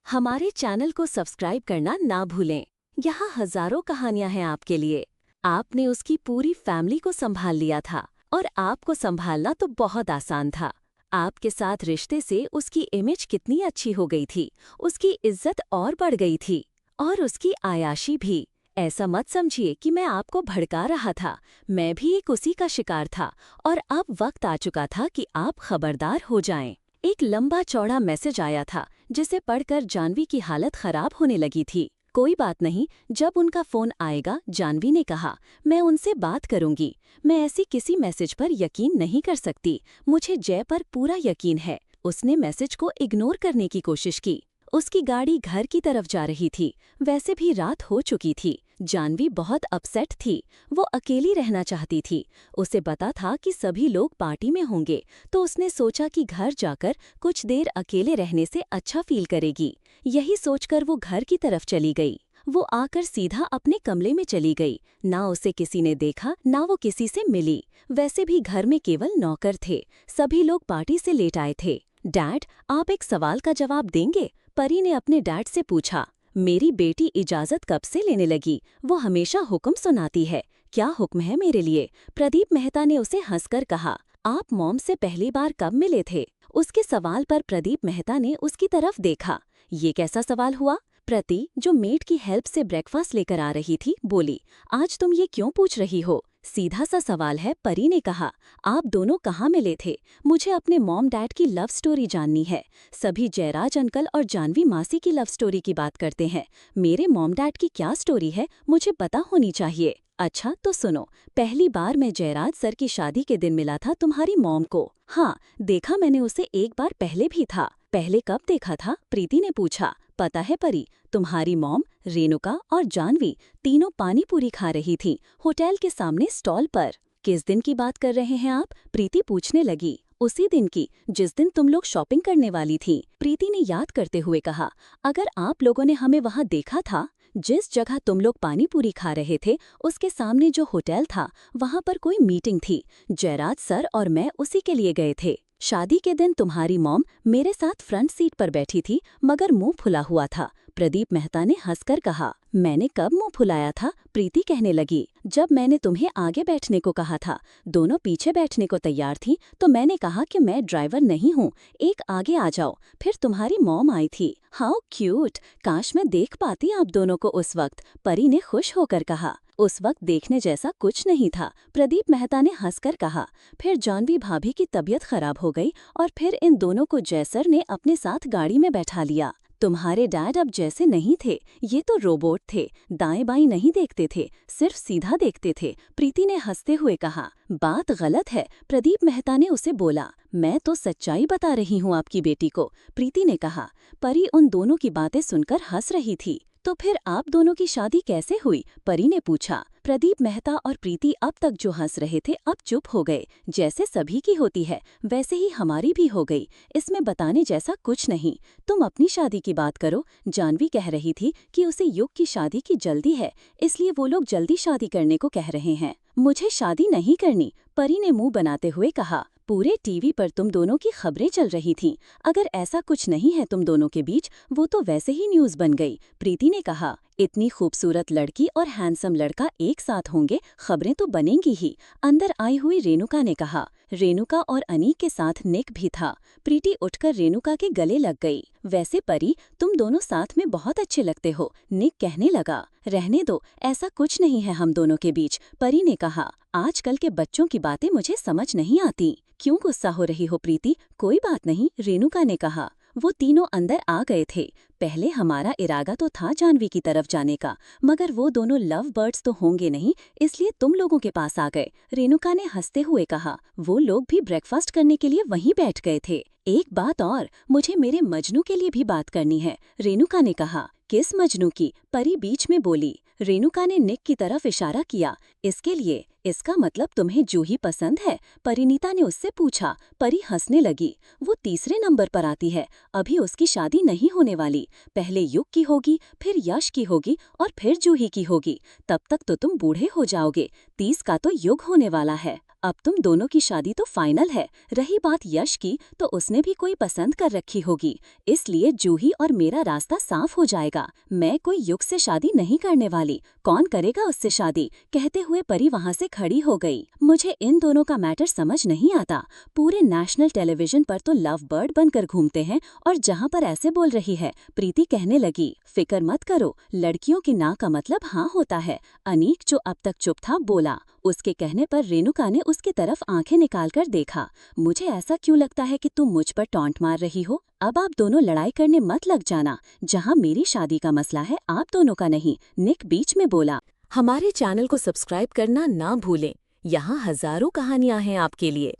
हमारे चैनल को सब्सक्राइब करना ना भूलें। यहाँ हजारों कहानियां हैं आपके लिए। आपने उसकी पूरी फैमिली को संभाल लिया था और आपको संभालना तो बहुत आसान था। आपके साथ रिश्ते से उसकी इमेज कितनी अच्छी हो गई थी, उसकी इज्जत और बढ़ गई थी और उसकी आयाशी भी। ऐसा मत समझिए कि मैं आपको भड़का रहा था, मैं भी एक उसी का शिकार था और अब वक्त आ चुका था कि आप खबरदार हो जाएं। एक लंबा चौड़ा मैसेज आया था जिसे पढ़कर जानवी की हालत खराब होने लगी थी। कोई बात नहीं, जब उनका फोन आएगा, जानवी ने कहा, मैं उनसे बात करूंगी। मैं ऐसी किसी मैसेज पर यकीन नहीं कर सकती, मुझे जय पर पूरा यकीन है। उसने मैसेज को इग्नोर करने की कोशिश की। उसकी गाड़ी घर की तरफ जा रही थी, वैसे भी रात हो चुकी थी। जानवी बहुत अपसेट थी, वो अकेली रहना चाहती थी। उसे पता था कि सभी लोग पार्टी में होंगे, तो उसने सोचा कि घर जाकर कुछ देर अकेले रहने से अच्छा फील करेगी। यही सोचकर वो घर की तरफ चली गई। वो आकर सीधा अपने कमरे में चली गई। ना उसे किसी ने देखा, ना वो किसी से मिली। वैसे भी घर में केवल नौकर थे, सभी लोग पार्टी से लेट आए थे। डैड, आप एक सवाल का जवाब देंगे? परी ने अपने डैड से पूछा। मेरी बेटी इजाजत कब से लेने लगी? वो हमेशा हुक्म सुनाती है। क्या हुक्म है मेरे लिए? प्रदीप मेहता ने उसे हंसकर कहा। आप मॉम से पहली बार कब मिले थे? उसके सवाल पर प्रदीप मेहता ने उसकी तरफ देखा। ये कैसा सवाल हुआ? प्रति, जो मेड की हेल्प से ब्रेकफास्ट लेकर आ रही थी, बोली, आज तुम ये क्यों पूछ रही हो? सीधा सा सवाल है, परी ने कहा। आप दोनों कहाँ मिले थे? मुझे अपने मॉम डैड की लव स्टोरी जाननी है। सभी जयराज अंकल और जानवी मासी की लव स्टोरी की बात करते हैं। मेरे मॉम डैड की क्या स्टोरी है, मुझे पता होनी चाहिए। अच्छा तो सुनो, पहली बार मैं जयराज सर की शादी के दिन मिला था तुम्हारी मॉम को। हाँ, देखा मैंने उसे एक बार पहले भी था। पहले कब देखा था? प्रीति ने पूछा। पता है परी, तुम्हारी मॉम, रेणुका और जानवी तीनों पानी पूरी खा रही थीं होटल के सामने स्टॉल पर। किस दिन की बात कर रहे हैं आप? प्रीति पूछने लगी। उसी दिन की, जिस दिन तुम लोग शॉपिंग करने वाली थी, प्रीति ने याद करते हुए कहा। अगर आप लोगों ने हमें वहां देखा था, जिस जगह तुम लोग पानी पूरी खा रहे थे, उसके सामने जो होटल था, वहां पर कोई मीटिंग थी। जयराज सर और मैं उसी के लिए गए थे। शादी के दिन तुम्हारी मॉम मेरे साथ फ्रंट सीट पर बैठी थी, मगर मुंह फुला हुआ था। प्रदीप मेहता ने हंसकर कहा। मैंने कब मुंह फुलाया था? प्रीति कहने लगी। जब मैंने तुम्हें आगे बैठने को कहा था, दोनों पीछे बैठने को तैयार थी, तो मैंने कहा कि मैं ड्राइवर नहीं हूँ, एक आगे आ जाओ। फिर तुम्हारी मॉम आई थी। How cute! काश मैं देख पाती आप दोनों को उस वक्त, परी ने खुश होकर कहा। उस वक्त देखने जैसा कुछ नहीं था, प्रदीप मेहता ने हंसकर कहा। फिर जानवी भाभी की तबीयत खराब हो गई और फिर इन दोनों को जयसर ने अपने साथ गाड़ी में बैठा लिया। तुम्हारे डैड अब जैसे नहीं थे, ये तो रोबोट थे, दाएं बाएं नहीं देखते थे, सिर्फ सीधा देखते थे, प्रीति ने हंसते हुए कहा। बात गलत है, प्रदीप मेहता ने उसे बोला। मैं तो सच्चाई बता रही हूँ आपकी बेटी को, प्रीति ने कहा। परी उन दोनों की बातें सुनकर हंस रही थी। तो फिर आप दोनों की शादी कैसे हुई? परी ने पूछा। प्रदीप मेहता और प्रीति अब तक जो हंस रहे थे, अब चुप हो गए। जैसे सभी की होती है, वैसे ही हमारी भी हो गई। इसमें बताने जैसा कुछ नहीं। तुम अपनी शादी की बात करो। जानवी कह रही थी कि उसे युग की शादी की जल्दी है, इसलिए वो लोग जल्दी शादी करने को कह रहे हैं। मुझे शादी नहीं करनी, परी ने मुंह बनाते हुए कहा। पूरे टीवी पर तुम दोनों की खबरें चल रही थीं। अगर ऐसा कुछ नहीं है तुम दोनों के बीच, वो तो वैसे ही न्यूज़ बन गई, प्रीति ने कहा। इतनी खूबसूरत लड़की और हैंडसम लड़का एक साथ होंगे, खबरें तो बनेंगी ही, अंदर आई हुई रेणुका ने कहा। रेणुका और अनीक के साथ निक भी था। प्रीति उठकर रेणुका के गले लग गई। वैसे परी, तुम दोनों साथ में बहुत अच्छे लगते हो, निक कहने लगा। रहने दो, ऐसा कुछ नहीं है हम दोनों के बीच, परी ने कहा। आजकल के बच्चों की बातें मुझे समझ नहीं आती। क्यों गुस्सा हो रही हो प्रीति? कोई बात नहीं, रेणुका ने कहा। वो तीनों अंदर आ गए थे। पहले हमारा इरादा तो था जानवी की तरफ जाने का, मगर वो दोनों लव बर्ड्स तो होंगे नहीं, इसलिए तुम लोगों के पास आ गए, रेणुका ने हंसते हुए कहा। वो लोग भी ब्रेकफास्ट करने के लिए वहीं बैठ गए थे। एक बात और, मुझे मेरे मजनू के लिए भी बात करनी है, रेणुका ने कहा। किस मजनू की? परी बीच में बोली। रेणुका ने निक की तरफ इशारा किया। इसके लिए? इसका मतलब तुम्हें जूही पसंद है? परिणीता ने उससे पूछा। परी हंसने लगी। वो तीसरे नंबर पर आती है, अभी उसकी शादी नहीं होने वाली। पहले युग की होगी, फिर यश की होगी और फिर जूही की होगी। तब तक तो तुम बूढ़े हो जाओगे, 30 का तो युग होने वाला है। अब तुम दोनों की शादी तो फाइनल है। रही बात यश की, तो उसने भी कोई पसंद कर रखी होगी, इसलिए जूही और मेरा रास्ता साफ हो जाएगा। मैं कोई युग से शादी नहीं करने वाली, कौन करेगा उससे शादी? कहते हुए परी वहाँ से खड़ी हो गई। मुझे इन दोनों का मैटर समझ नहीं आता। पूरे नेशनल टेलीविजन पर तो लव बर्ड बनकर घूमते हैं और जहाँ पर ऐसे बोल रही है। प्रीति कहने लगी, फिक्र मत करो, लड़कियों की ना का मतलब हाँ होता है। अनीक जो अब तक चुप था बोला। उसके कहने पर रेणुका ने उसकी तरफ आंखें निकालकर देखा। मुझे ऐसा क्यों लगता है कि तुम मुझ पर टॉन्ट मार रही हो? अब आप दोनों लड़ाई करने मत लग जाना। जहाँ मेरी शादी का मसला है, आप दोनों का नहीं। निक बीच में बोला। हमारे चैनल को सब्सक्राइब करना ना भूलें। यहाँ हजारों कहानियां हैं आपके लिए।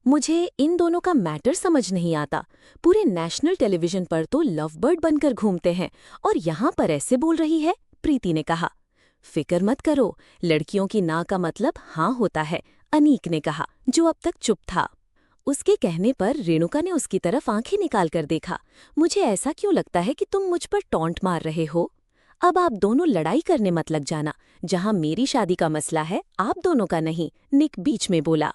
मुझे इन दोनों का मैटर समझ नहीं आता। पूरे नेशनल टेलीविजन पर तो लव बर्ड बनकर घूमते हैं और यहाँ पर ऐसे बोल रही है। प्रीति ने कहा, फिक्र मत करो, लड़कियों की ना का मतलब हाँ होता है। अनीक ने कहा, जो अब तक चुप था। उसके कहने पर रेणुका ने उसकी तरफ आंखें निकाल कर देखा। मुझे ऐसा क्यों लगता है कि तुम मुझ पर टॉन्ट मार रहे हो? अब आप दोनों लड़ाई करने मत लग जाना। जहां मेरी शादी का मसला है, आप दोनों का नहीं। निक बीच में बोला।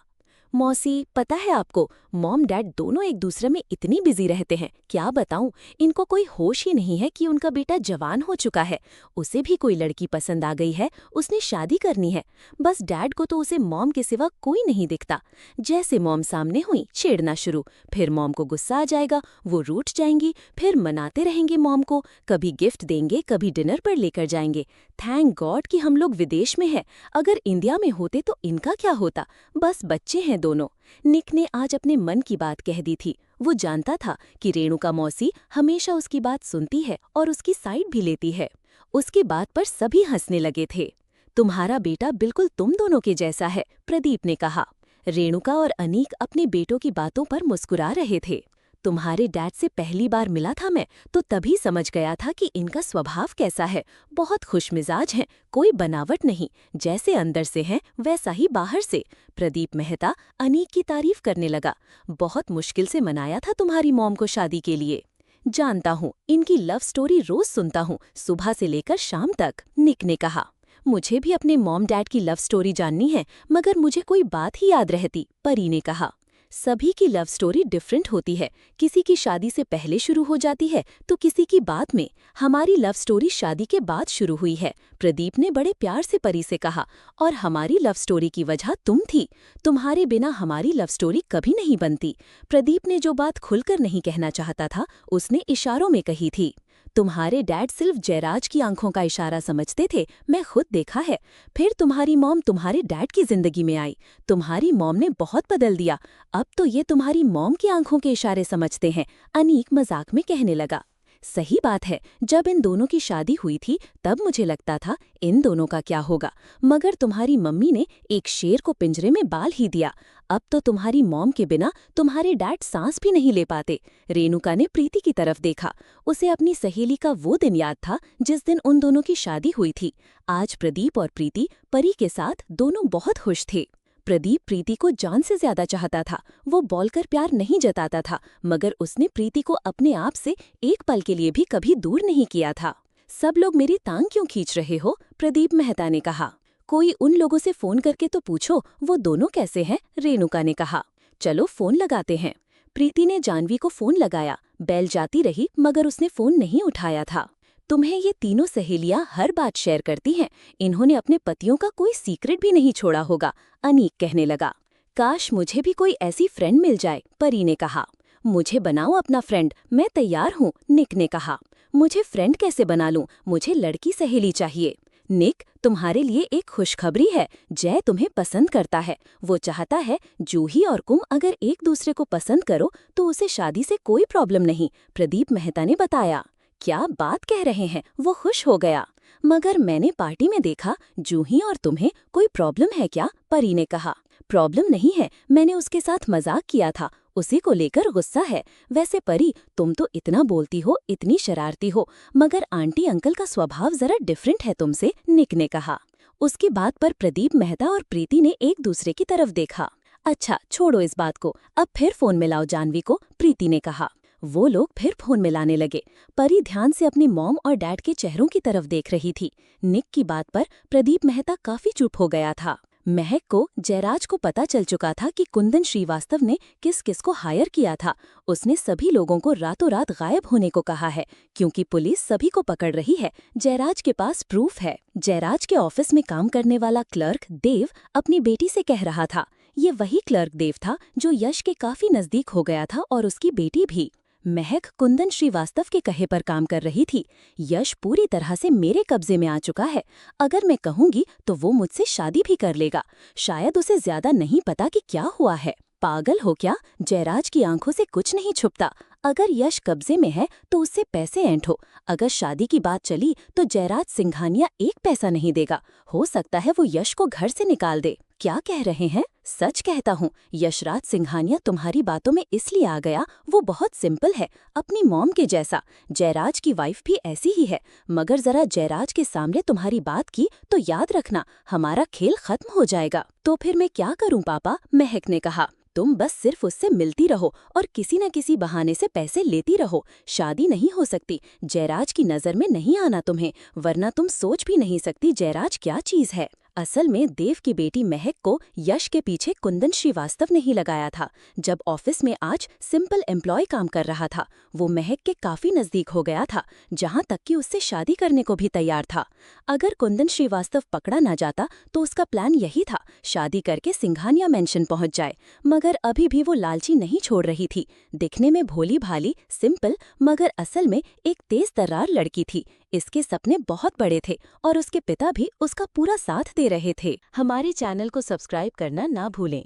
मौसी, पता है आपको, मॉम डैड दोनों एक दूसरे में इतनी बिजी रहते हैं, क्या बताऊं। इनको कोई होश ही नहीं है कि उनका बेटा जवान हो चुका है। उसे भी कोई लड़की पसंद आ गई है, उसने शादी करनी है। बस डैड को तो उसे मॉम के सिवा कोई नहीं दिखता। जैसे मॉम सामने हुई, छेड़ना शुरू। फिर मॉम को गुस्सा आ जाएगा, वो रूठ जाएंगी। फिर मनाते रहेंगे मॉम को, कभी गिफ्ट देंगे, कभी डिनर पर लेकर जाएंगे। थैंक गॉड कि हम लोग विदेश में हैं। अगर इंडिया में होते तो इनका क्या होता। बस बच्चे हैं दोनों। निक ने आज अपने मन की बात कह दी थी। वो जानता था कि रेणुका मौसी हमेशा उसकी बात सुनती है और उसकी साइड भी लेती है। उसकी बात पर सभी हंसने लगे थे। तुम्हारा बेटा बिल्कुल तुम दोनों के जैसा है, प्रदीप ने कहा। रेणुका और अनीक अपने बेटों की बातों पर मुस्कुरा रहे थे। तुम्हारे डैड से पहली बार मिला था मैं, तो तभी समझ गया था कि इनका स्वभाव कैसा है। बहुत खुशमिजाज हैं, कोई बनावट नहीं, जैसे अंदर से हैं वैसा ही बाहर से। प्रदीप मेहता अनीक की तारीफ करने लगा। बहुत मुश्किल से मनाया था तुम्हारी मॉम को शादी के लिए। जानता हूँ, इनकी लव स्टोरी रोज सुनता हूँ, सुबह से लेकर शाम तक, निक ने कहा। मुझे भी अपने मॉम डैड की लव स्टोरी जाननी है, मगर मुझे कोई बात ही याद रहती, परी ने कहा। सभी की लव स्टोरी डिफरेंट होती है। किसी की शादी से पहले शुरू हो जाती है तो किसी की बाद में। हमारी लव स्टोरी शादी के बाद शुरू हुई है, प्रदीप ने बड़े प्यार से परी से कहा। और हमारी लव स्टोरी की वजह तुम थी। तुम्हारे बिना हमारी लव स्टोरी कभी नहीं बनती। प्रदीप ने जो बात खुलकर नहीं कहना चाहता था, उसने इशारों में कही थी। तुम्हारे डैड सिर्फ जयराज की आंखों का इशारा समझते थे, मैं खुद देखा है। फिर तुम्हारी मॉम तुम्हारे डैड की जिंदगी में आई। तुम्हारी मॉम ने बहुत बदल दिया। अब तो ये तुम्हारी मॉम की आंखों के इशारे समझते हैं, अनीक मजाक में कहने लगा। सही बात है, जब इन दोनों की शादी हुई थी तब मुझे लगता था इन दोनों का क्या होगा, मगर तुम्हारी मम्मी ने एक शेर को पिंजरे में बाल ही दिया। अब तो तुम्हारी मॉम के बिना तुम्हारे डैड सांस भी नहीं ले पाते। रेणुका ने प्रीति की तरफ देखा। उसे अपनी सहेली का वो दिन याद था जिस दिन उन दोनों की शादी हुई थी। आज प्रदीप और प्रीति परी के साथ दोनों बहुत खुश थे। प्रदीप प्रीति को जान से ज्यादा चाहता था। वो बोलकर प्यार नहीं जताता था, मगर उसने प्रीति को अपने आप से एक पल के लिए भी कभी दूर नहीं किया था। सब लोग मेरी टांग क्यों खींच रहे हो? प्रदीप मेहता ने कहा। कोई उन लोगों से फोन करके तो पूछो वो दोनों कैसे हैं, रेणुका ने कहा। चलो फोन लगाते हैं। प्रीति ने जानवी को फोन लगाया। बेल जाती रही मगर उसने फोन नहीं उठाया था। तुम्हें ये तीनों सहेलियां हर बात शेयर करती हैं। इन्होंने अपने पतियों का कोई सीक्रेट भी नहीं छोड़ा होगा, अनीक कहने लगा। काश मुझे भी कोई ऐसी फ्रेंड मिल जाए, परी ने कहा। मुझे बनाओ अपना फ्रेंड, मैं तैयार हूँ, निक ने कहा। मुझे फ्रेंड कैसे बना लूं? मुझे लड़की सहेली चाहिए। निक, तुम्हारे लिए एक खुशखबरी है। जय तुम्हें पसंद करता है। वो चाहता है जूही और तुम अगर एक दूसरे को पसंद करो तो उसे शादी से कोई प्रॉब्लम नहीं, प्रदीप मेहता ने बताया। क्या बात कह रहे हैं? वो खुश हो गया। मगर मैंने पार्टी में देखा, जूही और तुम्हें कोई प्रॉब्लम है क्या? परी ने कहा। प्रॉब्लम नहीं है, मैंने उसके साथ मजाक किया था, उसी को लेकर गुस्सा है। वैसे परी, तुम तो इतना बोलती हो, इतनी शरारती हो, मगर आंटी अंकल का स्वभाव जरा डिफरेंट है तुमसे, निक ने कहा। उसकी बात पर प्रदीप मेहता और प्रीति ने एक दूसरे की तरफ देखा। अच्छा छोड़ो इस बात को, अब फिर फोन मिलाओ जानवी को, प्रीति ने कहा। वो लोग फिर फोन मिलाने लगे। परी ध्यान से अपनी मॉम और डैड के चेहरों की तरफ देख रही थी। निक की बात पर प्रदीप मेहता काफी चुप हो गया था। महक को जयराज को पता चल चुका था कि कुंदन श्रीवास्तव ने किस किस को हायर किया था। उसने सभी लोगों को रातों रात गायब होने को कहा है, क्योंकि पुलिस सभी को पकड़ रही है। जयराज के पास प्रूफ है। जयराज के ऑफिस में काम करने वाला क्लर्क देव अपनी बेटी से कह रहा था। ये वही क्लर्क देव था जो यश के काफी नजदीक हो गया था, और उसकी बेटी भी। महक कुंदन श्रीवास्तव के कहे पर काम कर रही थी। यश पूरी तरह से मेरे कब्जे में आ चुका है। अगर मैं कहूंगी तो वो मुझसे शादी भी कर लेगा। शायद उसे ज्यादा नहीं पता कि क्या हुआ है। पागल हो क्या? जयराज की आंखों से कुछ नहीं छुपता। अगर यश कब्जे में है तो उससे पैसे ऐंठो। अगर शादी की बात चली तो जयराज सिंघानिया एक पैसा नहीं देगा। हो सकता है वो यश को घर से निकाल दे। क्या कह रहे हैं? सच कहता हूँ, यशराज सिंघानिया तुम्हारी बातों में इसलिए आ गया। वो बहुत सिंपल है, अपनी मॉम के जैसा। जयराज की वाइफ भी ऐसी ही है, मगर जरा जयराज के सामने तुम्हारी बात की तो याद रखना, हमारा खेल खत्म हो जाएगा। तो फिर मैं क्या करूँ पापा? महक ने कहा। तुम बस सिर्फ उससे मिलती रहो और किसी न किसी बहाने से पैसे लेती रहो। शादी नहीं हो सकती। जयराज की नजर में नहीं आना तुम्हें, वरना तुम सोच भी नहीं सकती जयराज क्या चीज है। असल में देव की बेटी महक को यश के पीछे कुंदन श्रीवास्तव ने ही लगाया था। जब ऑफिस में आज सिंपल एम्प्लॉय काम कर रहा था, वो महक के काफी नजदीक हो गया था, जहां तक कि उससे शादी करने को भी तैयार था। अगर कुंदन श्रीवास्तव पकड़ा ना जाता तो उसका प्लान यही था, शादी करके सिंघानिया मेंशन पहुंच जाए। मगर अभी भी वो लालची नहीं छोड़ रही थी। दिखने में भोली भाली सिंपल, मगर असल में एक तेज तर्रार लड़की थी। इसके सपने बहुत बड़े थे और उसके पिता भी उसका पूरा साथ दे रहे थे। हमारे चैनल को सब्सक्राइब करना ना भूलें।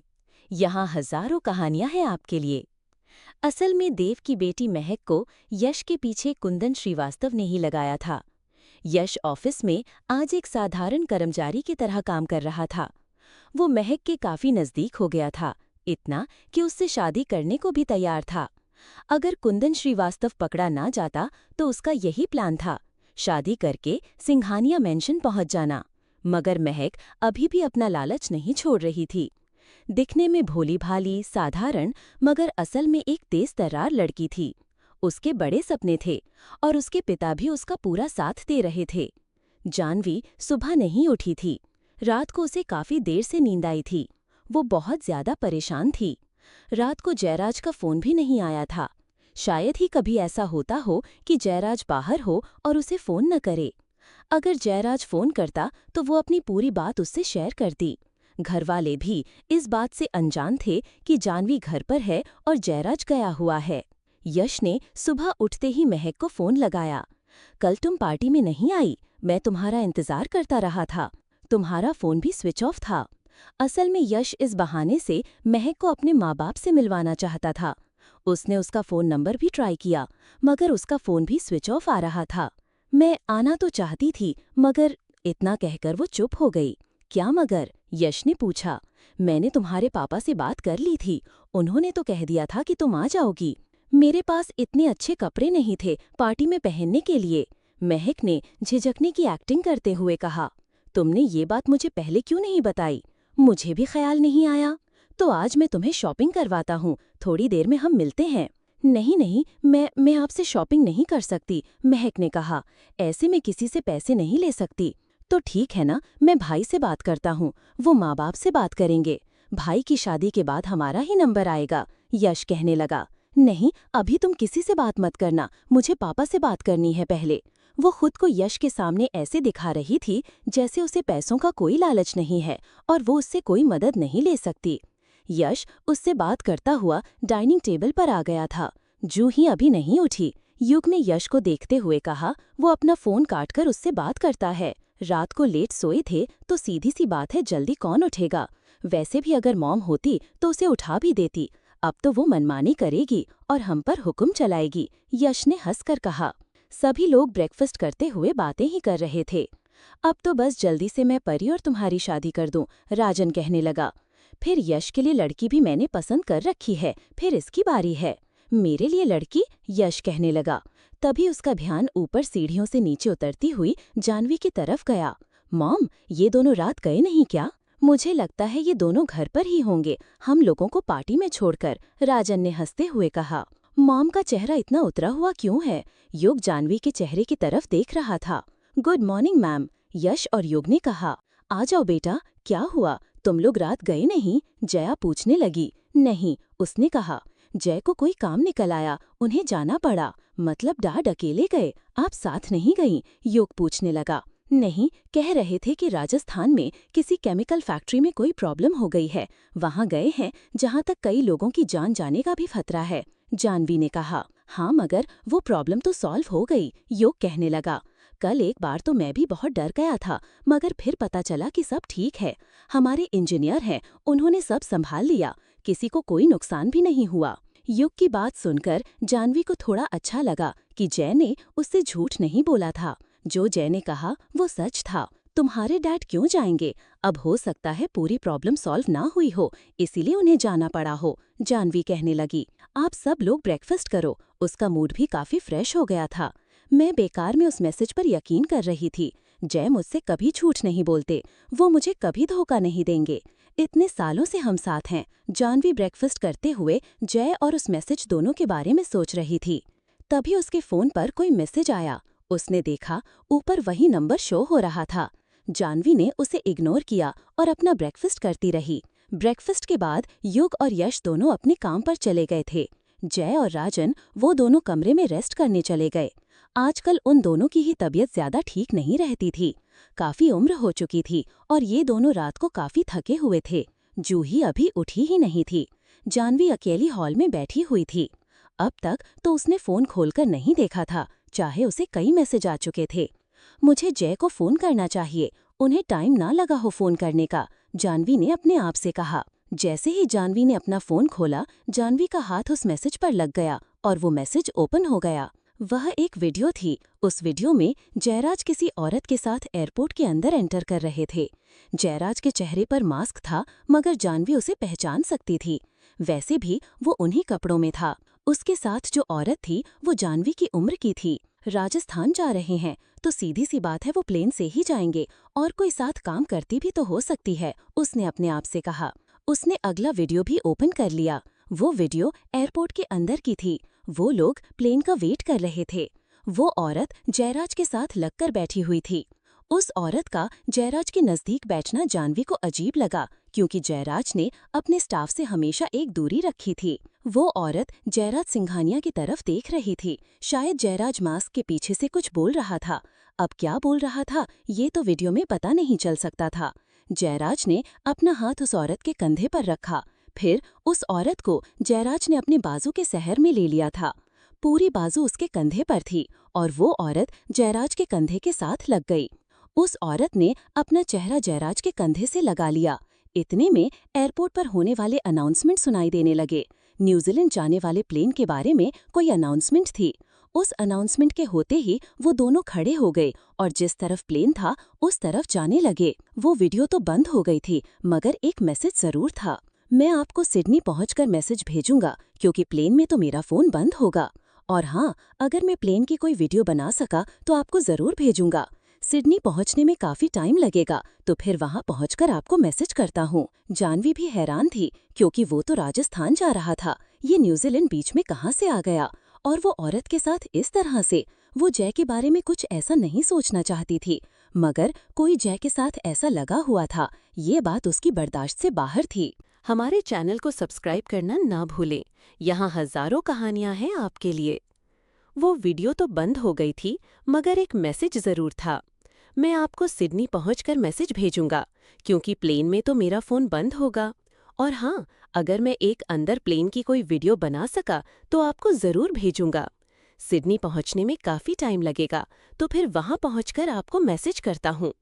यहाँ हजारों कहानियां हैं आपके लिए। असल में देव की बेटी महक को यश के पीछे कुंदन श्रीवास्तव ने ही लगाया था। यश ऑफिस में आज एक साधारण कर्मचारी की तरह काम कर रहा था। वो महक के काफी नजदीक हो गया था, इतना कि उससे शादी करने को भी तैयार था। अगर कुंदन श्रीवास्तव पकड़ा ना जाता तो उसका यही प्लान था, शादी करके सिंघानिया मेंशन पहुंच जाना। मगर महक अभी भी अपना लालच नहीं छोड़ रही थी। दिखने में भोली भाली साधारण, मगर असल में एक तेज तर्रार लड़की थी। उसके बड़े सपने थे और उसके पिता भी उसका पूरा साथ दे रहे थे। जानवी सुबह नहीं उठी थी। रात को उसे काफी देर से नींद आई थी। वो बहुत ज्यादा परेशान थी। रात को जयराज का फोन भी नहीं आया था। शायद ही कभी ऐसा होता हो कि जयराज बाहर हो और उसे फोन न करे। अगर जयराज फोन करता तो वो अपनी पूरी बात उससे शेयर करती। घरवाले भी इस बात से अनजान थे कि जानवी घर पर है और जयराज गया हुआ है। यश ने सुबह उठते ही महक को फोन लगाया। कल तुम पार्टी में नहीं आई, मैं तुम्हारा इंतजार करता रहा था। तुम्हारा फोन भी स्विच ऑफ था। असल में यश इस बहाने से महक को अपने माँ बाप से मिलवाना चाहता था। उसने उसका फोन नंबर भी ट्राई किया, मगर उसका फोन भी स्विच ऑफ आ रहा था। मैं आना तो चाहती थी, मगर इतना कहकर वो चुप हो गई। क्या मगर? यश ने पूछा। मैंने तुम्हारे पापा से बात कर ली थी, उन्होंने तो कह दिया था कि तुम आ जाओगी। मेरे पास इतने अच्छे कपड़े नहीं थे पार्टी में पहनने के लिए, महक ने झिझकने की एक्टिंग करते हुए कहा। तुमने ये बात मुझे पहले क्यों नहीं बताई? मुझे भी ख्याल नहीं आया। तो आज मैं तुम्हें शॉपिंग करवाता हूँ, थोड़ी देर में हम मिलते हैं। नहीं नहीं, मैं आपसे शॉपिंग नहीं कर सकती, महक ने कहा। ऐसे में किसी से पैसे नहीं ले सकती। तो ठीक है ना, मैं भाई से बात करता हूँ, वो माँ बाप से बात करेंगे। भाई की शादी के बाद हमारा ही नंबर आएगा, यश कहने लगा। नहीं, अभी तुम किसी से बात मत करना, मुझे पापा से बात करनी है पहले। वो खुद को यश के सामने ऐसे दिखा रही थी जैसे उसे पैसों का कोई लालच नहीं है और वो उससे कोई मदद नहीं ले सकती। यश उससे बात करता हुआ डाइनिंग टेबल पर आ गया था। जूं ही अभी नहीं उठी, युग ने यश को देखते हुए कहा। वो अपना फोन काटकर उससे बात करता है। रात को लेट सोए थे तो सीधी सी बात है, जल्दी कौन उठेगा। वैसे भी अगर मॉम होती तो उसे उठा भी देती। अब तो वो मनमानी करेगी और हम पर हुक्म चलाएगी, यश ने हंसकर कहा। सभी लोग ब्रेकफास्ट करते हुए बातें ही कर रहे थे। अब तो बस जल्दी से मैं परी और तुम्हारी शादी कर दूं, राजन कहने लगा। फिर यश के लिए लड़की भी मैंने पसंद कर रखी है, फिर इसकी बारी है। मेरे लिए लड़की? यश कहने लगा। तभी उसका ध्यान ऊपर सीढ़ियों से नीचे उतरती हुई जानवी की तरफ गया। मॉम, ये दोनों रात गए नहीं क्या? मुझे लगता है ये दोनों घर पर ही होंगे, हम लोगों को पार्टी में छोड़कर, राजन ने हंसते हुए कहा। मॉम का चेहरा इतना उतरा हुआ क्यों है? युग जानवी के चेहरे की तरफ देख रहा था। गुड मॉर्निंग मैम, यश और युग ने कहा। आ जाओ बेटा, क्या हुआ? तुम लोग रात गए नहीं? जया पूछने लगी। नहीं, उसने कहा। जय को कोई काम निकल आया, उन्हें जाना पड़ा। मतलब डैड अकेले गए, आप साथ नहीं गईं? युग पूछने लगा। नहीं, कह रहे थे कि राजस्थान में किसी केमिकल फैक्ट्री में कोई प्रॉब्लम हो गई है, वहां गए हैं जहां तक कई लोगों की जान जाने का भी खतरा है, जानवी ने कहा। हाँ, मगर वो प्रॉब्लम तो सॉल्व हो गई, योग कहने लगा। कल एक बार तो मैं भी बहुत डर गया था, मगर फिर पता चला कि सब ठीक है। हमारे इंजीनियर हैं, उन्होंने सब संभाल लिया, किसी को कोई नुकसान भी नहीं हुआ। युग की बात सुनकर जानवी को थोड़ा अच्छा लगा कि जय ने उससे झूठ नहीं बोला था। जो जय ने कहा वो सच था। तुम्हारे डैड क्यों जाएंगे? अब हो सकता है पूरी प्रॉब्लम सॉल्व ना हुई हो, इसीलिए उन्हें जाना पड़ा हो, जानवी कहने लगी। आप सब लोग ब्रेकफास्ट करो। उसका मूड भी काफी फ्रेश हो गया था। मैं बेकार में उस मैसेज पर यकीन कर रही थी। जय मुझसे कभी झूठ नहीं बोलते, वो मुझे कभी धोखा नहीं देंगे। इतने सालों से हम साथ हैं। जानवी ब्रेकफास्ट करते हुए जय और उस मैसेज दोनों के बारे में सोच रही थी। तभी उसके फोन पर कोई मैसेज आया। उसने देखा, ऊपर वही नंबर शो हो रहा था। जानवी ने उसे इग्नोर किया और अपना ब्रेकफास्ट करती रही। ब्रेकफास्ट के बाद युग और यश दोनों अपने काम पर चले गए थे। जय और राजन वो दोनों कमरे में रेस्ट करने चले गए। आजकल उन दोनों की ही तबीयत ज्यादा ठीक नहीं रहती थी। काफी उम्र हो चुकी थी और ये दोनों रात को काफी थके हुए थे। जूही अभी उठी ही नहीं थी। जानवी अकेली हॉल में बैठी हुई थी। अब तक तो उसने फोन खोलकर नहीं देखा था, चाहे उसे कई मैसेज आ चुके थे। मुझे जय को फोन करना चाहिए, उन्हें टाइम ना लगा हो फोन करने का, जानवी ने अपने आप से कहा। जैसे ही जानवी ने अपना फोन खोला, जानवी का हाथ उस मैसेज पर लग गया और वो मैसेज ओपन हो गया। वह एक वीडियो थी। उस वीडियो में जयराज किसी औरत के साथ एयरपोर्ट के अंदर एंटर कर रहे थे। जयराज के चेहरे पर मास्क था, मगर जानवी उसे पहचान सकती थी। वैसे भी वो उन्हीं कपड़ों में था। उसके साथ जो औरत थी वो जानवी की उम्र की थी। राजस्थान जा रहे हैं तो सीधी सी बात है वो प्लेन से ही जाएंगे, और कोई साथ काम करती भी तो हो सकती है, उसने अपने आप से कहा। उसने अगला वीडियो भी ओपन कर लिया। वो वीडियो एयरपोर्ट के अंदर की थी। वो लोग प्लेन का वेट कर रहे थे। वो औरत जयराज के साथ लगकर बैठी हुई थी। उस औरत का जयराज के नजदीक बैठना जानवी को अजीब लगा, क्योंकि जयराज ने अपने स्टाफ से हमेशा एक दूरी रखी थी। वो औरत जयराज सिंघानिया की तरफ देख रही थी। शायद जयराज मास्क के पीछे से कुछ बोल रहा था। अब क्या बोल रहा था ये तो वीडियो में पता नहीं चल सकता था। जयराज ने अपना हाथ उस औरत के कंधे पर रखा। फिर उस औरत को जयराज ने अपने बाजू के सहर में ले लिया था। पूरी बाजू उसके कंधे पर थी और वो औरत जयराज के कंधे के साथ लग गई। उस औरत ने अपना चेहरा जयराज के कंधे से लगा लिया। इतने में एयरपोर्ट पर होने वाले अनाउंसमेंट सुनाई देने लगे। न्यूजीलैंड जाने वाले प्लेन के बारे में कोई अनाउंसमेंट थी। उस अनाउंसमेंट के होते ही वो दोनों खड़े हो गए और जिस तरफ प्लेन था उस तरफ जाने लगे। वो वीडियो तो बंद हो गई थी, मगर एक मैसेज जरूर था। मैं आपको सिडनी पहुंचकर मैसेज भेजूंगा, क्योंकि प्लेन में तो मेरा फोन बंद होगा। और हाँ, अगर मैं प्लेन की कोई वीडियो बना सका तो आपको जरूर भेजूंगा। सिडनी पहुंचने में काफी टाइम लगेगा, तो फिर वहां पहुंचकर आपको मैसेज करता हूँ। जानवी भी हैरान थी, क्योंकि वो तो राजस्थान जा रहा था, ये न्यूजीलैंड बीच में कहाँ से आ गया। और वो औरत के साथ इस तरह से। वो जय के बारे में कुछ ऐसा नहीं सोचना चाहती थी, मगर कोई जय के साथ ऐसा लगा हुआ था। ये बात उसकी बर्दाश्त से बाहर थी। हमारे चैनल को सब्सक्राइब करना ना भूलें। यहाँ हजारों कहानियाँ हैं आपके लिए। वो वीडियो तो बंद हो गई थी, मगर एक मैसेज जरूर था। मैं आपको सिडनी पहुंचकर मैसेज भेजूंगा, क्योंकि प्लेन में तो मेरा फोन बंद होगा। और हाँ, अगर मैं एक अंदर प्लेन की कोई वीडियो बना सका तो आपको जरूर भेजूंगा। सिडनी पहुंचने में काफी टाइम लगेगा, तो फिर वहां पहुंचकर आपको मैसेज करता हूँ।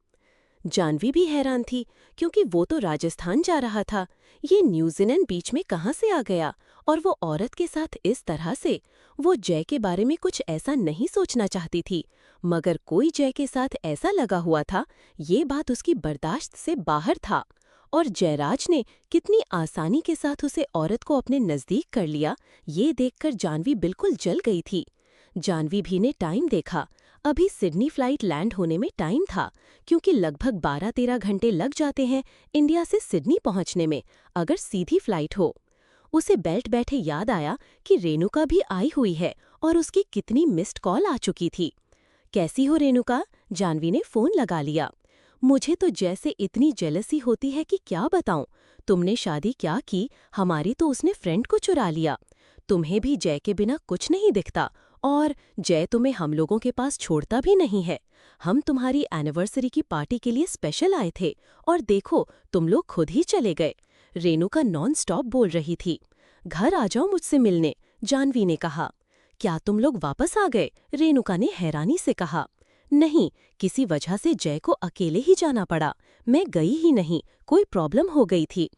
जानवी भी हैरान थी, क्योंकि वो तो राजस्थान जा रहा था, ये न्यूजीलैंड बीच में कहाँ से आ गया। और वो औरत के साथ इस तरह से। वो जय के बारे में कुछ ऐसा नहीं सोचना चाहती थी, मगर कोई जय के साथ ऐसा लगा हुआ था, ये बात उसकी बर्दाश्त से बाहर था। और जयराज ने कितनी आसानी के साथ उसे औरत को अपने नजदीक कर लिया, ये देखकर जानवी बिल्कुल जल गई थी। जानवी भी ने टाइम देखा। अभी सिडनी फ्लाइट लैंड होने में टाइम था, क्योंकि लगभग 12-13 घंटे लग जाते हैं इंडिया से सिडनी पहुंचने में, अगर सीधी फ्लाइट हो। उसे बेल्ट बैठे याद आया कि रेणुका भी आई हुई है और उसकी कितनी मिस्ड कॉल आ चुकी थी। कैसी हो रेणुका? जानवी ने फोन लगा लिया। मुझे तो जैसे इतनी जेलसी होती है कि क्या बताऊं। तुमने शादी क्या की, हमारी तो उसने फ्रेंड को चुरा लिया। तुम्हें भी जय के बिना कुछ नहीं दिखता, और जय तुम्हें हम लोगों के पास छोड़ता भी नहीं है। हम तुम्हारी एनिवर्सरी की पार्टी के लिए स्पेशल आए थे, और देखो तुम लोग खुद ही चले गए। रेणुका नॉन स्टॉप बोल रही थी। घर आ जाओ मुझसे मिलने, जानवी ने कहा। क्या तुम लोग वापस आ गए? रेणुका ने हैरानी से कहा। नहीं, किसी वजह से जय को अकेले ही जाना पड़ा। मैं गई ही नहीं, कोई प्रॉब्लम हो गई थी।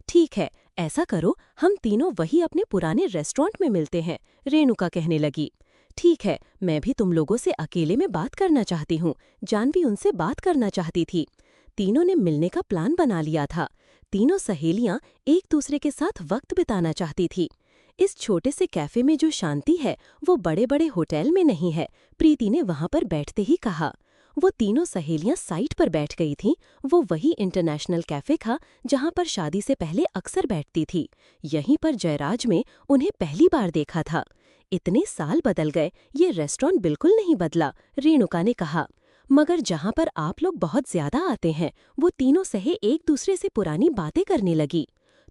ठीक है, ऐसा करो, हम तीनों वही अपने पुराने रेस्टोरेंट में मिलते हैं, रेणुका कहने लगी। ठीक है, मैं भी तुम लोगों से अकेले में बात करना चाहती हूँ, जानवी उनसे बात करना चाहती थी। तीनों ने मिलने का प्लान बना लिया था। तीनों सहेलियां एक दूसरे के साथ वक्त बिताना चाहती थी। इस छोटे से कैफे में जो शांति है वो बड़े बड़े होटल में नहीं है, प्रीति ने वहां पर बैठते ही कहा। वो तीनों सहेलियां साइट पर बैठ गई थीं। वो वही इंटरनेशनल कैफे था जहां पर शादी से पहले अक्सर बैठती थी। यहीं पर जयराज में उन्हें पहली बार देखा था। इतने साल बदल गए, ये रेस्टोरेंट बिल्कुल नहीं बदला, रेणुका ने कहा। मगर जहां पर आप लोग बहुत ज्यादा आते हैं, वो तीनों सहे एक दूसरे से पुरानी बातें करने लगी।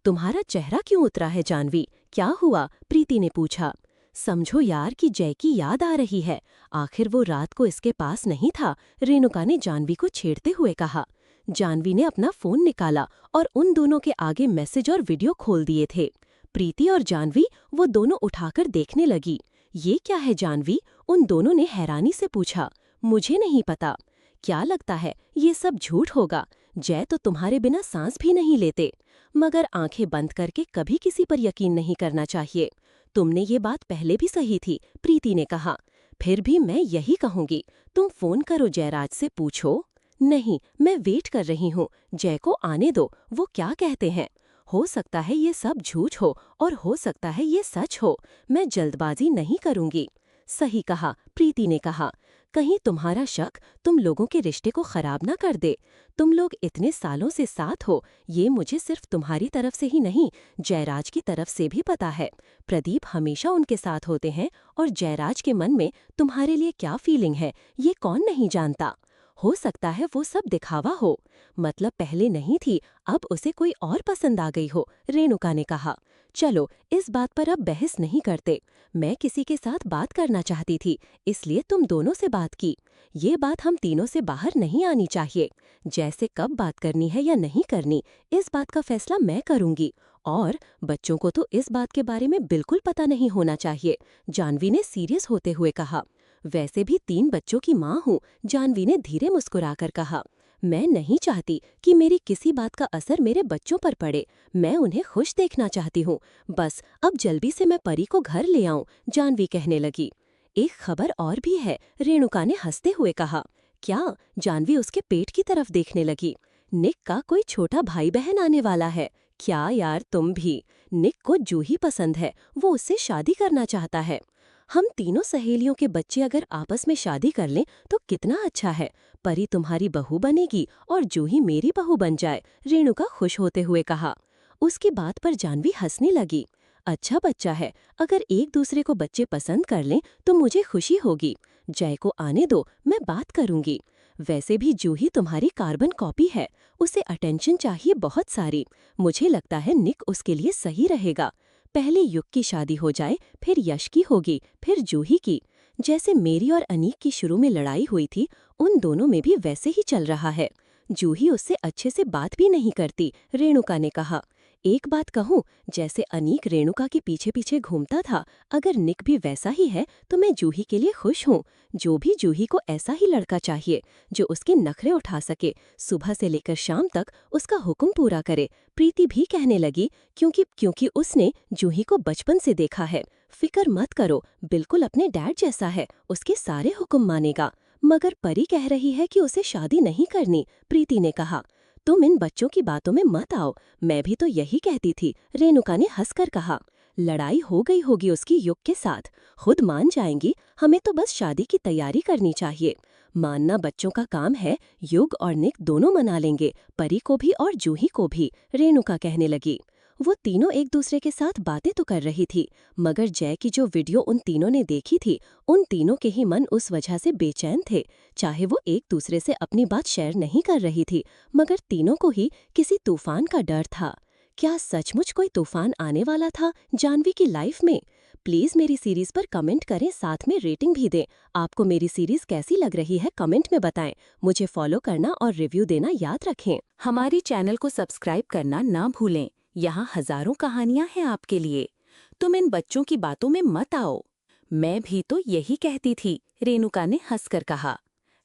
तुम्हारा चेहरा क्यों उतरा है जानवी, क्या हुआ? प्रीति ने पूछा। समझो यार कि जय की याद आ रही है, आखिर वो रात को इसके पास नहीं था, रेणुका ने जानवी को छेड़ते हुए कहा। जानवी ने अपना फोन निकाला और उन दोनों के आगे मैसेज और वीडियो खोल दिए थे। प्रीति और जानवी वो दोनों उठाकर देखने लगी। ये क्या है जानवी? उन दोनों ने हैरानी से पूछा। मुझे नहीं पता। क्या लगता है ये सब झूठ होगा? जय तो तुम्हारे बिना सांस भी नहीं लेते। मगर आंखें बंद करके कभी किसी पर यकीन नहीं करना चाहिए। तुमने ये बात पहले भी सही थी, प्रीति ने कहा। फिर भी मैं यही कहूंगी, तुम फोन करो जयराज से पूछो। नहीं, मैं वेट कर रही हूँ, जय को आने दो, वो क्या कहते हैं। हो सकता है ये सब झूठ हो और हो सकता है ये सच हो, मैं जल्दबाजी नहीं करूंगी। सही कहा, प्रीति ने कहा। कहीं तुम्हारा शक तुम लोगों के रिश्ते को खराब ना कर दे। तुम लोग इतने सालों से साथ हो, ये मुझे सिर्फ तुम्हारी तरफ से ही नहीं, जयराज की तरफ से भी पता है। प्रदीप हमेशा उनके साथ होते हैं, और जयराज के मन में तुम्हारे लिए क्या फीलिंग है ये कौन नहीं जानता। हो सकता है वो सब दिखावा हो, मतलब पहले नहीं थी, अब उसे कोई और पसंद आ गई हो, रेणुका ने कहा। चलो इस बात पर अब बहस नहीं करते। मैं किसी के साथ बात करना चाहती थी, इसलिए तुम दोनों से बात की। ये बात हम तीनों से बाहर नहीं आनी चाहिए। जैसे कब बात करनी है या नहीं करनी, इस बात का फैसला मैं करूंगी। और बच्चों को तो इस बात के बारे में बिल्कुल पता नहीं होना चाहिए, जानवी ने सीरियस होते हुए कहा। वैसे भी 3 बच्चों की माँ हूँ, जानवी ने धीरे मुस्कुराकर कहा। मैं नहीं चाहती कि मेरी किसी बात का असर मेरे बच्चों पर पड़े। मैं उन्हें खुश देखना चाहती हूँ। बस अब जल्दी से मैं परी को घर ले आऊं, जानवी कहने लगी। एक खबर और भी है, रेणुका ने हंसते हुए कहा। क्या? जानवी उसके पेट की तरफ देखने लगी। निक का कोई छोटा भाई बहन आने वाला है। क्या यार तुम भी? निक को जूही पसंद है, वो उससे शादी करना चाहता है। हम तीनों सहेलियों के बच्चे अगर आपस में शादी कर लें तो कितना अच्छा है। परी तुम्हारी बहू बनेगी और जूही मेरी बहू बन जाए, रेणुका खुश होते हुए कहा। उसकी बात पर जानवी हंसने लगी। अच्छा बच्चा है, अगर एक दूसरे को बच्चे पसंद कर लें तो मुझे खुशी होगी। जय को आने दो, मैं बात करूंगी। वैसे भी जूही तुम्हारी कार्बन कॉपी है, उसे अटेंशन चाहिए बहुत सारी। मुझे लगता है निक उसके लिए सही रहेगा। पहले युग की शादी हो जाए, फिर यश की होगी, फिर जूही की। जैसे मेरी और अनीक की शुरू में लड़ाई हुई थी, उन दोनों में भी वैसे ही चल रहा है। जूही उससे अच्छे से बात भी नहीं करती, रेणुका ने कहा। एक बात कहूँ, जैसे अनीक रेणुका के पीछे पीछे घूमता था, अगर निक भी वैसा ही है तो मैं जूही के लिए खुश हूँ। जो भी जूही को ऐसा ही लड़का चाहिए, जो उसके नखरे उठा सके, सुबह से लेकर शाम तक उसका हुक्म पूरा करे, प्रीति भी कहने लगी, क्योंकि उसने जूही को बचपन से देखा है। फिक्र मत करो, बिल्कुल अपने डैड जैसा है, उसके सारे हुक्म मानेगा। मगर परी कह रही है कि उसे शादी नहीं करनी, प्रीति ने कहा। तुम इन बच्चों की बातों में मत आओ, मैं भी तो यही कहती थी, रेणुका ने हंसकर कहा। लड़ाई हो गई होगी उसकी युग के साथ, खुद मान जाएंगी, हमें तो बस शादी की तैयारी करनी चाहिए। मानना बच्चों का काम है, युग और निक दोनों मना लेंगे, परी को भी और जूही को भी, रेणुका कहने लगी। वो तीनों एक दूसरे के साथ बातें तो कर रही थी, मगर जय की जो वीडियो उन तीनों ने देखी थी, उन तीनों के ही मन उस वजह से बेचैन थे। चाहे वो एक दूसरे से अपनी बात शेयर नहीं कर रही थी, मगर तीनों को ही किसी तूफान का डर था। क्या सचमुच कोई तूफान आने वाला था जानवी की लाइफ में? प्लीज मेरी सीरीज पर कमेंट करें, साथ में रेटिंग भी दें। आपको मेरी सीरीज कैसी लग रही है कमेंट में बताएं। मुझे फॉलो करना और रिव्यू देना याद रखें। हमारी चैनल को सब्सक्राइब करना ना भूलें। यहाँ हजारों कहानियां हैं आपके लिए। तुम इन बच्चों की बातों में मत आओ। मैं भी तो यही कहती थी, रेणुका ने हंसकर कहा।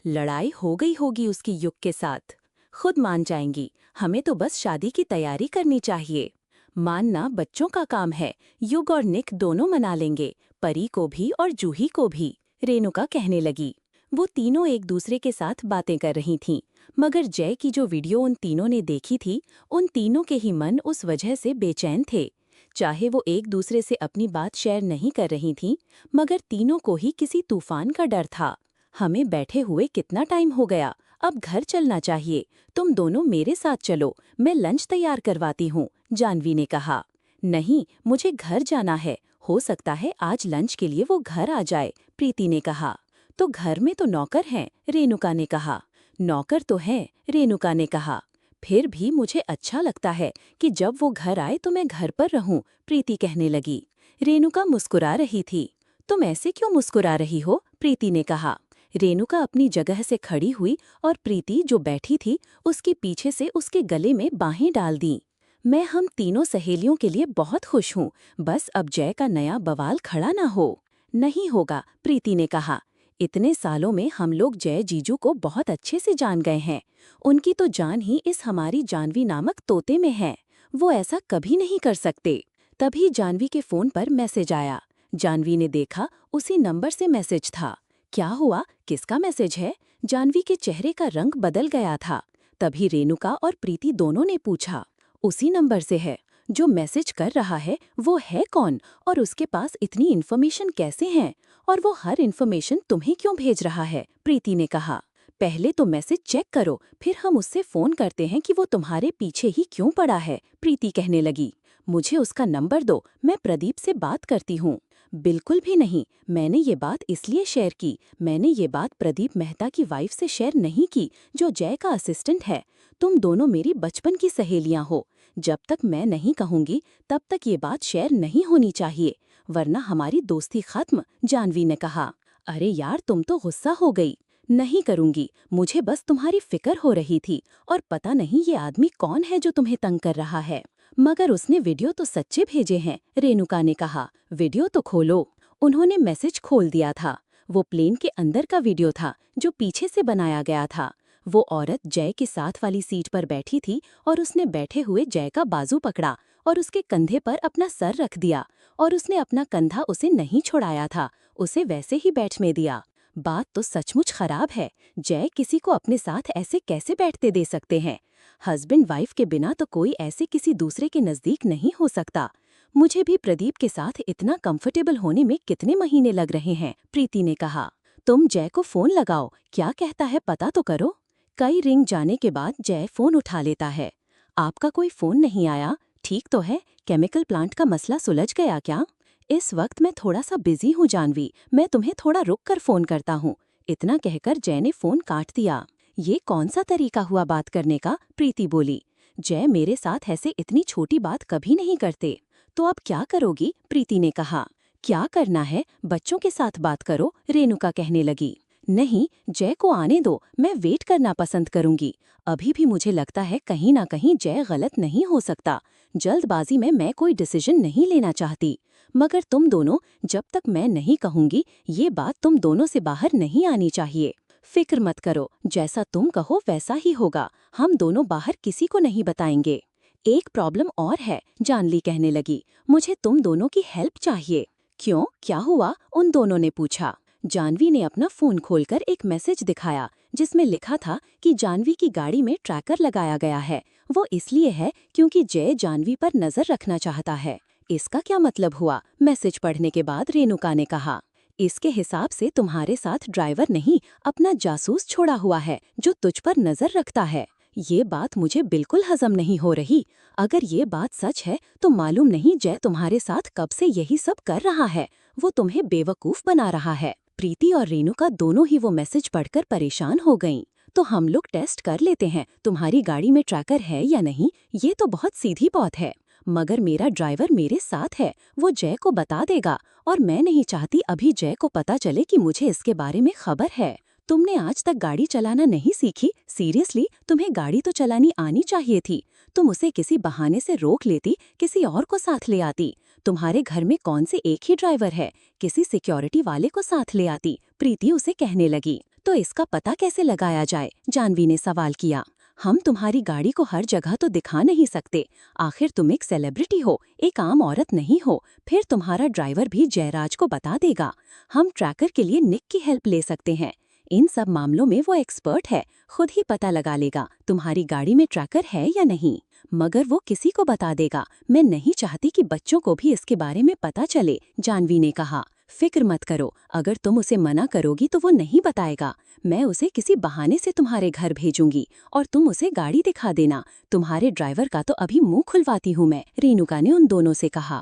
लड़ाई हो गई होगी उसकी युग के साथ। खुद मान जाएंगी, हमें तो बस शादी की तैयारी करनी चाहिए। मानना बच्चों का काम है, युग और निक दोनों मना लेंगे, परी को भी और जूही को भी, रेणुका कहने लगी। वो तीनों एक दूसरे के साथ बातें कर रही थीं, मगर जय की जो वीडियो उन तीनों ने देखी थी, उन तीनों के ही मन उस वजह से बेचैन थे। चाहे वो एक दूसरे से अपनी बात शेयर नहीं कर रही थीं, मगर तीनों को ही किसी तूफान का डर था। हमें बैठे हुए कितना टाइम हो गया, अब घर चलना चाहिए। तुम दोनों मेरे साथ चलो, मैं लंच तैयार करवाती हूँ, जानवी ने कहा। नहीं, मुझे घर जाना है, हो सकता है आज लंच के लिए वो घर आ जाए, प्रीति ने कहा। तो घर में तो नौकर हैं, रेणुका ने कहा। नौकर तो हैं, रेणुका ने कहा। फिर भी मुझे अच्छा लगता है कि जब वो घर आए तो मैं घर पर रहूं, प्रीति कहने लगी। रेणुका मुस्कुरा रही थी। तुम ऐसे क्यों मुस्कुरा रही हो, प्रीति ने कहा। रेणुका अपनी जगह से खड़ी हुई और प्रीति जो बैठी थी उसके पीछे से उसके गले में बाहें डाल दी। मैं हम तीनों सहेलियों के लिए बहुत खुश हूँ, बस अब जय का नया बवाल खड़ा ना हो। नहीं होगा, प्रीति ने कहा। इतने सालों में हम लोग जय जीजू को बहुत अच्छे से जान गए हैं। उनकी तो जान ही इस हमारी जानवी नामक तोते में है। वो ऐसा कभी नहीं कर सकते। तभी जानवी के फोन पर मैसेज आया। जानवी ने देखा, उसी नंबर से मैसेज था। क्या हुआ, किसका मैसेज है? जानवी के चेहरे का रंग बदल गया था। तभी रेणुका और प्रीति दोनों ने पूछा। उसी नंबर से है। जो मैसेज कर रहा है वो है कौन, और उसके पास इतनी इन्फॉर्मेशन कैसे है, और वो हर इन्फॉर्मेशन तुम्हें क्यों भेज रहा है? प्रीति ने कहा। पहले तो मैसेज चेक करो, फिर हम उससे फोन करते हैं कि वो तुम्हारे पीछे ही क्यों पड़ा है, प्रीति कहने लगी। मुझे उसका नंबर दो, मैं प्रदीप से बात करती हूँ। बिल्कुल भी नहीं, मैंने ये बात इसलिए शेयर की, मैंने ये बात प्रदीप मेहता की वाइफ से शेयर नहीं की, जो जय का असिस्टेंट है। तुम दोनों मेरी बचपन की सहेलियां हो। जब तक मैं नहीं कहूंगी तब तक ये बात शेयर नहीं होनी चाहिए, वरना हमारी दोस्ती खत्म, जानवी ने कहा। अरे यार, तुम तो गुस्सा हो गई। नहीं करूंगी, मुझे बस तुम्हारी फिक्र हो रही थी, और पता नहीं ये आदमी कौन है जो तुम्हें तंग कर रहा है। मगर उसने वीडियो तो सच्चे भेजे हैं, रेणुका ने कहा। वीडियो तो खोलो। उन्होंने मैसेज खोल दिया था। वो प्लेन के अंदर का वीडियो था जो पीछे से बनाया गया था। वो औरत जय के साथ वाली सीट पर बैठी थी और उसने बैठे हुए जय का बाजू पकड़ा और उसके कंधे पर अपना सर रख दिया, और उसने अपना कंधा उसे नहीं छोड़ाया था, उसे वैसे ही बैठने दिया। बात तो सचमुच खराब है। जय किसी को अपने साथ ऐसे कैसे बैठते दे सकते हैं? हस्बैंड वाइफ के बिना तो कोई ऐसे किसी दूसरे के नजदीक नहीं हो सकता। मुझे भी प्रदीप के साथ इतना कंफर्टेबल होने में कितने महीने लग रहे हैं, प्रीति ने कहा। तुम जय को फोन लगाओ, क्या कहता है पता तो करो। कई रिंग जाने के बाद जय फोन उठा लेता है। आपका कोई फोन नहीं आया, ठीक तो है? केमिकल प्लांट का मसला सुलझ गया क्या? इस वक्त मैं थोड़ा सा बिजी हूँ जानवी, मैं तुम्हें थोड़ा रुक कर फोन करता हूँ। इतना कहकर जय ने फोन काट दिया। ये कौन सा तरीका हुआ बात करने का, प्रीति बोली। जय मेरे साथ ऐसे इतनी छोटी बात कभी नहीं करते। तो अब क्या करोगी, प्रीति ने कहा। क्या करना है, बच्चों के साथ बात करो, रेणुका कहने लगी। नहीं, जय को आने दो, मैं वेट करना पसंद करूंगी। अभी भी मुझे लगता है कहीं ना कहीं जय गलत नहीं हो सकता। जल्दबाजी में मैं कोई डिसीजन नहीं लेना चाहती। मगर तुम दोनों, जब तक मैं नहीं कहूंगी, ये बात तुम दोनों से बाहर नहीं आनी चाहिए। फिक्र मत करो, जैसा तुम कहो वैसा ही होगा। हम दोनों बाहर किसी को नहीं बताएंगे। एक प्रॉब्लम और है, जानवी कहने लगी। मुझे तुम दोनों की हेल्प चाहिए। क्यों, क्या हुआ, उन दोनों ने पूछा। जानवी ने अपना फोन खोलकर एक मैसेज दिखाया जिसमें लिखा था कि जानवी की गाड़ी में ट्रैकर लगाया गया है। वो इसलिए है क्योंकि जय जानवी पर नजर रखना चाहता है। इसका क्या मतलब हुआ, मैसेज पढ़ने के बाद रेणुका ने कहा। इसके हिसाब से तुम्हारे साथ ड्राइवर नहीं, अपना जासूस छोड़ा हुआ है जो तुझ पर नजर रखता है। ये बात मुझे बिल्कुल हजम नहीं हो रही। अगर ये बात सच है तो मालूम नहीं जय तुम्हारे साथ कब से यही सब कर रहा है। वो तुम्हें बेवकूफ बना रहा है। प्रीति और रेणुका दोनों ही वो मैसेज पढ़कर परेशान हो गईं। तो हम लोग टेस्ट कर लेते हैं तुम्हारी गाड़ी में ट्रैकर है या नहीं। ये तो बहुत सीधी बात है। मगर मेरा ड्राइवर मेरे साथ है, वो जय को बता देगा। और मैं नहीं चाहती अभी जय को पता चले कि मुझे इसके बारे में खबर है। तुमने आज तक गाड़ी चलाना नहीं सीखी। सीरियसली तुम्हें गाड़ी तो चलानी आनी चाहिए थी। तुम उसे किसी बहाने से रोक लेती, किसी और को साथ ले आती। तुम्हारे घर में कौन से एक ही ड्राइवर है, किसी सिक्योरिटी वाले को साथ ले आती। प्रीति उसे कहने लगी। तो इसका पता कैसे लगाया जाए, जानवी ने सवाल किया। हम तुम्हारी गाड़ी को हर जगह तो दिखा नहीं सकते। आखिर तुम एक सेलिब्रिटी हो, एक आम औरत नहीं हो। फिर तुम्हारा ड्राइवर भी जयराज को बता देगा। हम ट्रैकर के लिए निक की हेल्प ले सकते हैं। इन सब मामलों में वो एक्सपर्ट है, खुद ही पता लगा लेगा तुम्हारी गाड़ी में ट्रैकर है या नहीं। मगर वो किसी को बता देगा। मैं नहीं चाहती कि बच्चों को भी इसके बारे में पता चले, जानवी ने कहा। फिक्र मत करो, अगर तुम उसे मना करोगी तो वो नहीं बताएगा। मैं उसे किसी बहाने से तुम्हारे घर भेजूंगी और तुम उसे गाड़ी दिखा देना। तुम्हारे ड्राइवर का तो अभी मुंह खुलवाती हूँ मैं, रेणुका ने उन दोनों से कहा।